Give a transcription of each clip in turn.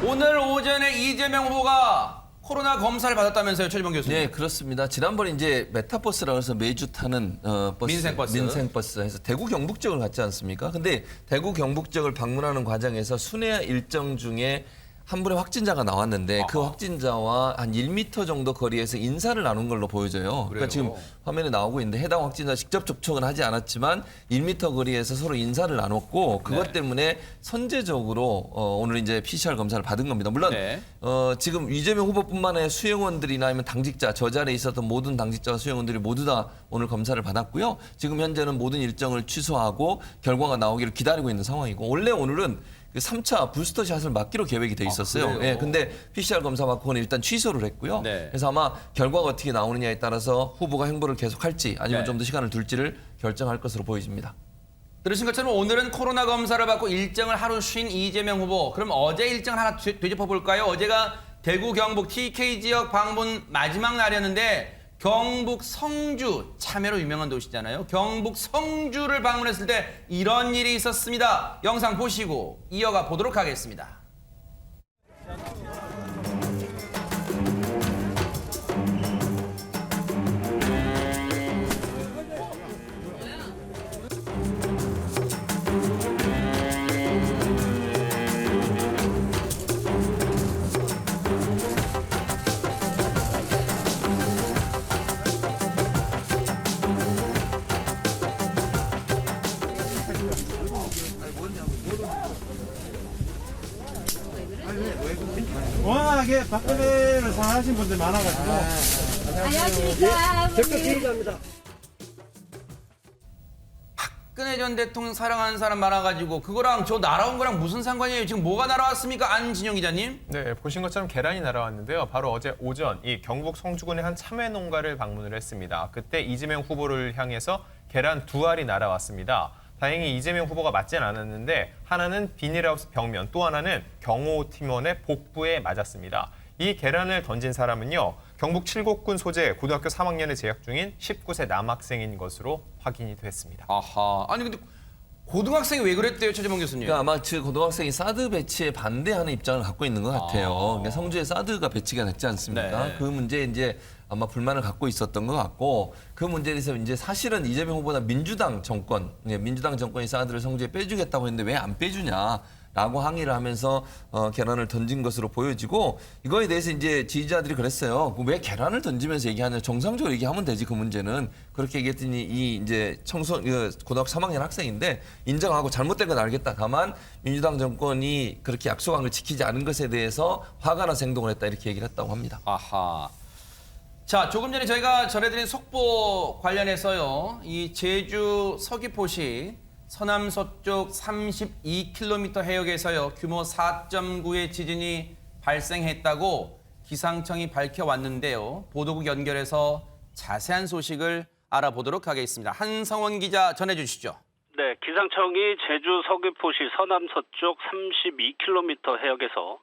오늘 오전에 이재명 후보가 코로나 검사를 받았다면서요, 최지봉 교수님? 네, 그렇습니다. 지난번에 이제 메타버스라고 해서 매주 타는 버스, 민생버스 해서 대구 경북 지역을 갔지 않습니까? 근데 대구 경북 지역을 방문하는 과정에서 순회 일정 중에 한 분의 확진자가 나왔는데 그 확진자와 한 1m 정도 거리에서 인사를 나눈 걸로 보여져요. 그러니까 지금 화면에 나오고 있는데 해당 확진자 직접 접촉은 하지 않았지만 1m 거리에서 서로 인사를 나눴고 그것 때문에 선제적으로 오늘 이제 PCR 검사를 받은 겁니다. 물론 지금 이재명 후보뿐만 아니라 수행원들이나 아니면 당직자, 저 자리에 있었던 모든 당직자와 수행원들이 모두 다 오늘 검사를 받았고요. 지금 현재는 모든 일정을 취소하고 결과가 나오기를 기다리고 있는 상황이고 원래 오늘은 3차 부스터샷을 맞기로 계획이 돼 있었어요. 예, 근데 PCR 검사 받고는 일단 취소를 했고요. 그래서 아마 결과가 어떻게 나오느냐에 따라서 후보가 행보를 계속할지 아니면 좀 더 시간을 둘지를 결정할 것으로 보여집니다. 들으신 것처럼 오늘은 코로나 검사를 받고 일정을 하루 쉰 이재명 후보. 그럼 어제 일정을 하나 되짚어 볼까요? 어제가 대구 경북 TK 지역 방문 마지막 날이었는데 경북 성주, 참외로 유명한 도시잖아요. 경북 성주를 방문했을 때 이런 일이 있었습니다. 영상 보시고 이어가 보도록 하겠습니다. 워낙에 박근혜를 사랑하시는 분들 많아가지고. 안녕하십니까. 박근혜 전 대통령 사랑하는 사람 많아가지고 그거랑 저 날아온 거랑 무슨 상관이에요? 지금 뭐가 날아왔습니까? 안진영 기자님? 네, 보신 것처럼 계란이 날아왔는데요. 바로 어제 오전 이 경북 성주군의 한 참외 농가를 방문을 했습니다. 그때 이재명 후보를 향해서 계란 2알이 날아왔습니다. 다행히 이재명 후보가 맞진 않았는데 하나는 비닐하우스 벽면, 또 하나는 경호 팀원의 복부에 맞았습니다. 이 계란을 던진 사람은요. 경북 칠곡군 소재 고등학교 3학년에 재학 중인 19세 남학생인 것으로 확인이 됐습니다. 아하. 아니 근데 고등학생이 왜 그랬대요, 최재봉 교수님? 그러니까 아마 그 고등학생이 사드 배치에 반대하는 입장을 갖고 있는 것 같아요. 그러니까 성주에 사드가 배치가 됐지 않습니까? 그 문제에 이제 아마 불만을 갖고 있었던 것 같고 그 문제에 대해서 이제 사실은 이재명 후보나 민주당 정권이 사드를 성주에 빼주겠다고 했는데 왜 안 빼주냐? 라고 항의를 하면서 계란을 던진 것으로 보여지고 이거에 대해서 이제 지지자들이 그랬어요. 왜 계란을 던지면서 얘기하냐? 정상적으로 얘기하면 되지 그 문제는. 그렇게 얘기했더니 이 이제 고등학교 3학년 학생인데 인정하고 잘못된 건 알겠다. 다만 민주당 정권이 그렇게 약속한 걸 지키지 않은 것에 대해서 화가 나서 행동을 했다 이렇게 얘기를 했다고 합니다. 아하. 자, 조금 전에 저희가 전해드린 속보 관련해서요. 이 제주 서귀포시 서남서쪽 32km 해역에서요. 규모 4.9의 지진이 발생했다고 기상청이 밝혀왔는데요. 보도국 연결해서 자세한 소식을 알아보도록 하겠습니다. 한성원 기자 전해주시죠. 네, 기상청이 제주 서귀포시 서남서쪽 32km 해역에서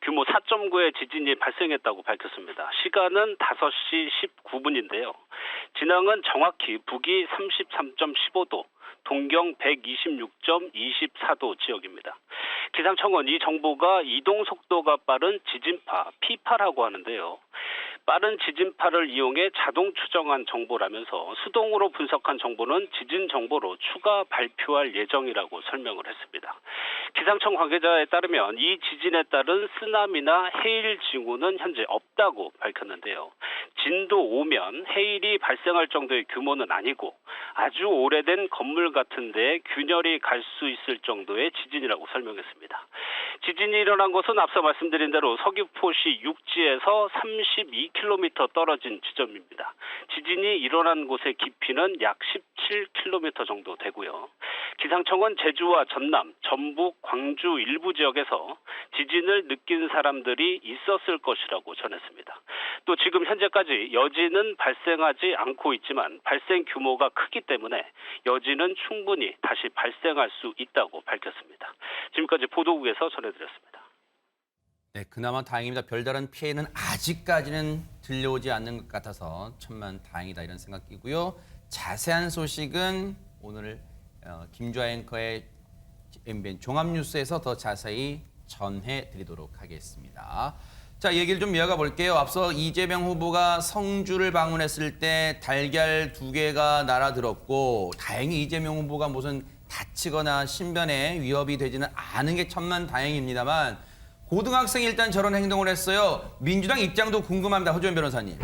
규모 4.9의 지진이 발생했다고 밝혔습니다. 시간은 5시 19분인데요. 진앙은 정확히 북위 33.15도, 동경 126.24도 지역입니다. 기상청은 이 정보가 이동 속도가 빠른 지진파 P8라고 하는데요. 빠른 지진파를 이용해 자동 추정한 정보라면서 수동으로 분석한 정보는 지진 정보로 추가 발표할 예정이라고 설명을 했습니다. 기상청 관계자에 따르면 이 지진에 따른 쓰나미나 해일 징후는 현재 없다고 밝혔는데요. 진도 5면 해일이 발생할 정도의 규모는 아니고 아주 오래된 건물 같은 데에 균열이 갈 수 있을 정도의 지진이라고 설명했습니다. 지진이 일어난 곳은 앞서 말씀드린 대로 서귀포시 육지에서 32km 떨어진 지점입니다. 지진이 일어난 곳의 깊이는 약 17km 정도 되고요. 기상청은 제주와 전남, 전북, 광주 일부 지역에서 지진을 느낀 사람들이 있었을 것이라고 전했습니다. 또 지금 현재까지 여진은 발생하지 않고 있지만 발생 규모가 크기 때문에 여진은 충분히 다시 발생할 수 있다고 밝혔습니다. 지금까지 보도국에서 전해드렸습니다. 네, 그나마 다행입니다. 별다른 피해는 아직까지는 들려오지 않는 것 같아서 천만 다행이다 이런 생각이고요. 자세한 소식은 오늘 김주아 앵커의 MBN 종합뉴스에서 더 자세히 전해드리도록 하겠습니다. 자, 얘기를 좀 이어가 볼게요. 앞서 이재명 후보가 성주를 방문했을 때 달걀 2개가 날아들었고 다행히 이재명 후보가 무슨 다치거나 신변에 위협이 되지는 않은 게 천만다행입니다만 고등학생이 일단 저런 행동을 했어요. 민주당 입장도 궁금합니다. 허주연 변호사님.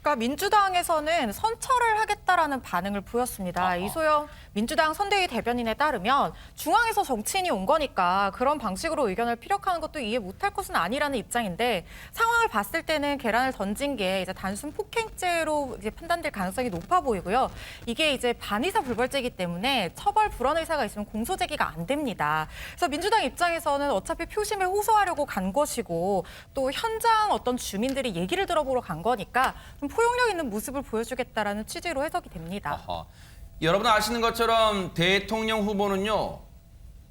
그러니까 민주당에서는 선처를 하겠다라는 반응을 보였습니다. 이소영 민주당 선대위 대변인에 따르면 중앙에서 정치인이 온 거니까 그런 방식으로 의견을 피력하는 것도 이해 못할 것은 아니라는 입장인데 상황을 봤을 때는 계란을 던진 게 이제 단순 폭행죄로 이제 판단될 가능성이 높아 보이고요. 이게 이제 반의사 불벌죄이기 때문에 처벌 불원 의사가 있으면 공소 제기가 안 됩니다. 그래서 민주당 입장에서는 어차피 표심에 호소하려고 간 것이고 또 현장 어떤 주민들이 얘기를 들어보러 간 거니까 좀 포용력 있는 모습을 보여주겠다라는 취지로 해석이 됩니다. 아하. 여러분 아시는 것처럼 대통령 후보는요.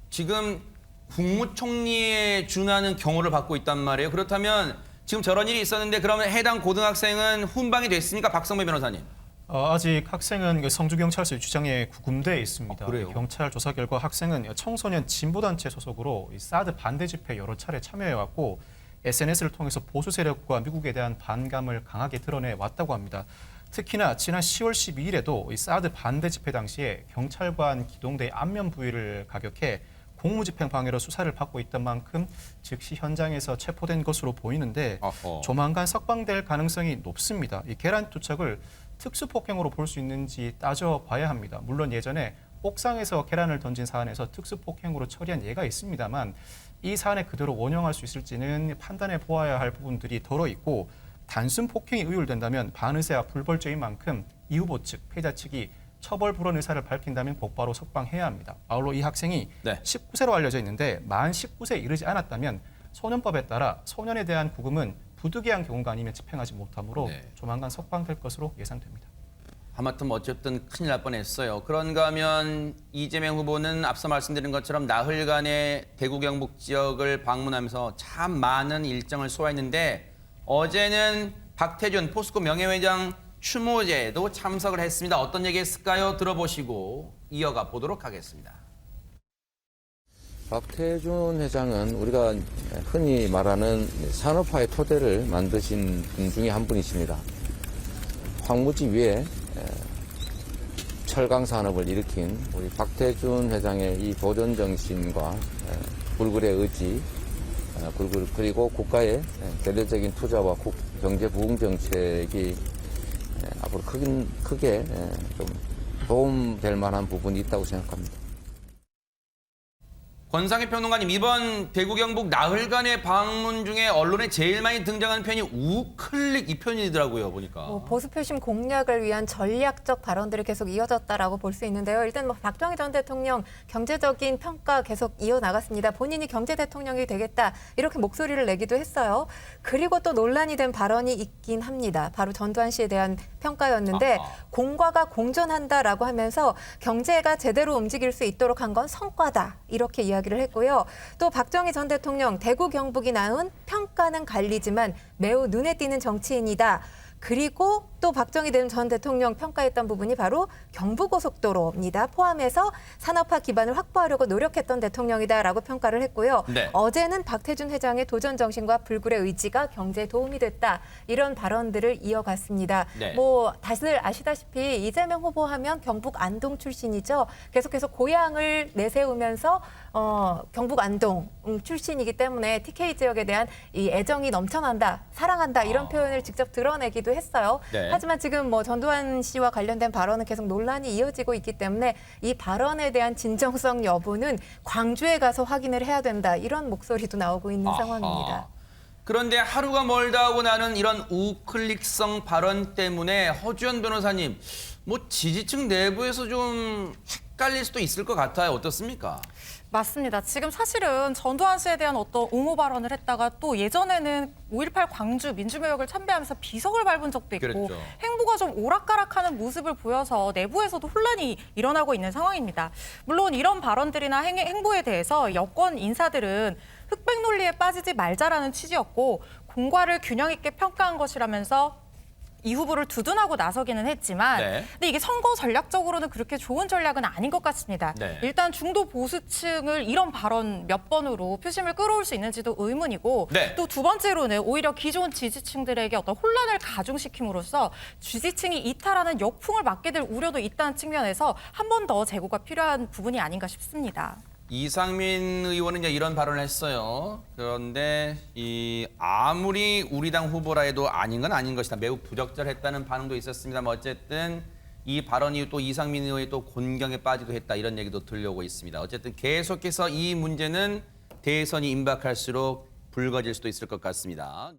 지금 국무총리에 준하는 경호를 받고 있단 말이에요. 그렇다면 지금 저런 일이 있었는데 그러면 해당 고등학생은 훈방이 됐습니까? 박성배 변호사님. 아직 학생은 성주경찰서 유치장에 구금돼 있습니다. 그래요? 경찰 조사 결과 학생은 청소년 진보단체 소속으로 사드 반대 집회 여러 차례 참여해왔고 SNS를 통해서 보수 세력과 미국에 대한 반감을 강하게 드러내 왔다고 합니다. 특히나 지난 10월 12일에도 사드 반대 집회 당시에 경찰관 기동대의 안면 부위를 가격해 공무집행 방해로 수사를 받고 있던 만큼 즉시 현장에서 체포된 것으로 보이는데 조만간 석방될 가능성이 높습니다. 이 계란 투척을 특수폭행으로 볼 수 있는지 따져봐야 합니다. 물론 예전에 옥상에서 계란을 던진 사안에서 특수폭행으로 처리한 예가 있습니다만 이 사안에 그대로 원형할 수 있을지는 판단해 보아야 할 부분들이 덜어 있고 단순 폭행이 의율된다면 반의사와 불벌죄인 만큼 이 후보 측, 피해자 측이 처벌 불원 의사를 밝힌다면 곧바로 석방해야 합니다. 아울러 이 학생이 19세로 알려져 있는데 만 19세에 이르지 않았다면 소년법에 따라 소년에 대한 구금은 부득이한 경우가 아니면 집행하지 못하므로 조만간 석방될 것으로 예상됩니다. 하마터면 어쨌든 큰일 날 뻔했어요. 그런가 하면 이재명 후보는 앞서 말씀드린 것처럼 나흘간의 대구 경북 지역을 방문하면서 참 많은 일정을 소화했는데 어제는 박태준 포스코 명예회장 추모제도 참석을 했습니다. 어떤 얘기했을까요? 들어보시고 이어가 보도록 하겠습니다. 박태준 회장은 우리가 흔히 말하는 산업화의 토대를 만드신 분 중에 한 분이십니다. 황무지 위에 철강 산업을 일으킨 우리 박태준 회장의 이 도전 정신과 불굴의 의지, 그리고 국가의 대대적인 투자와 경제 부흥 정책이 앞으로 크게 좀 도움될 만한 부분이 있다고 생각합니다. 권상희 평론가님, 이번 대구 경북 나흘간의 방문 중에 언론에 제일 많이 등장하는 표현이 우클릭 이 표현이더라고요, 보니까. 보수 표심 공략을 위한 전략적 발언들이 계속 이어졌다라고 볼 수 있는데요. 일단 박정희 전 대통령 경제적인 평가 계속 이어나갔습니다. 본인이 경제 대통령이 되겠다 이렇게 목소리를 내기도 했어요. 그리고 또 논란이 된 발언이 있긴 합니다. 바로 전두환 씨에 대한 평가였는데 공과가 공존한다라고 하면서 경제가 제대로 움직일 수 있도록 한 건 성과다 이렇게 이야기를 했고요. 또 박정희 전 대통령 대구 경북이 낳은 평가는 갈리지만 매우 눈에 띄는 정치인이다. 그리고 또 박정희 전 대통령 평가했던 부분이 바로 경부고속도로입니다. 포함해서 산업화 기반을 확보하려고 노력했던 대통령이다라고 평가를 했고요. 어제는 박태준 회장의 도전 정신과 불굴의 의지가 경제에 도움이 됐다. 이런 발언들을 이어갔습니다. 뭐 다들 아시다시피 이재명 후보 하면 경북 안동 출신이죠. 계속해서 고향을 내세우면서 경북 안동 출신이기 때문에 TK 지역에 대한 이 애정이 넘쳐난다, 사랑한다 이런 표현을 직접 드러내기도 했어요. 하지만 지금 뭐 전두환 씨와 관련된 발언은 계속 논란이 이어지고 있기 때문에 이 발언에 대한 진정성 여부는 광주에 가서 확인을 해야 된다. 이런 목소리도 나오고 있는 상황입니다. 그런데 하루가 멀다 하고 나는 이런 우클릭성 발언 때문에 허주연 변호사님, 뭐 지지층 내부에서 좀 헷갈릴 수도 있을 것 같아요. 어떻습니까? 맞습니다. 지금 사실은 전두환 씨에 대한 어떤 옹호 발언을 했다가 또 예전에는 5.18 광주 민주묘역을 참배하면서 비석을 밟은 적도 있고 행보가 좀 오락가락하는 모습을 보여서 내부에서도 혼란이 일어나고 있는 상황입니다. 물론 이런 발언들이나 행보에 대해서 여권 인사들은 흑백 논리에 빠지지 말자라는 취지였고 공과를 균형 있게 평가한 것이라면서 이 후보를 두둔하고 나서기는 했지만 네. 근데 이게 선거 전략적으로는 그렇게 좋은 전략은 아닌 것 같습니다. 네. 일단 중도 보수층을 이런 발언 몇 번으로 표심을 끌어올 수 있는지도 의문이고 네. 또 두 번째로는 오히려 기존 지지층들에게 어떤 혼란을 가중시킴으로써 지지층이 이탈하는 역풍을 맞게 될 우려도 있다는 측면에서 한 번 더 재고가 필요한 부분이 아닌가 싶습니다. 이상민 의원은 이제 이런 발언을 했어요. 그런데 아무리 우리 당 후보라 해도 아닌 건 아닌 것이다. 매우 부적절했다는 반응도 있었습니다만 어쨌든 이 발언이 또 이상민 의원이 또 곤경에 빠지기도 했다. 이런 얘기도 들려오고 있습니다. 어쨌든 계속해서 이 문제는 대선이 임박할수록 불거질 수도 있을 것 같습니다.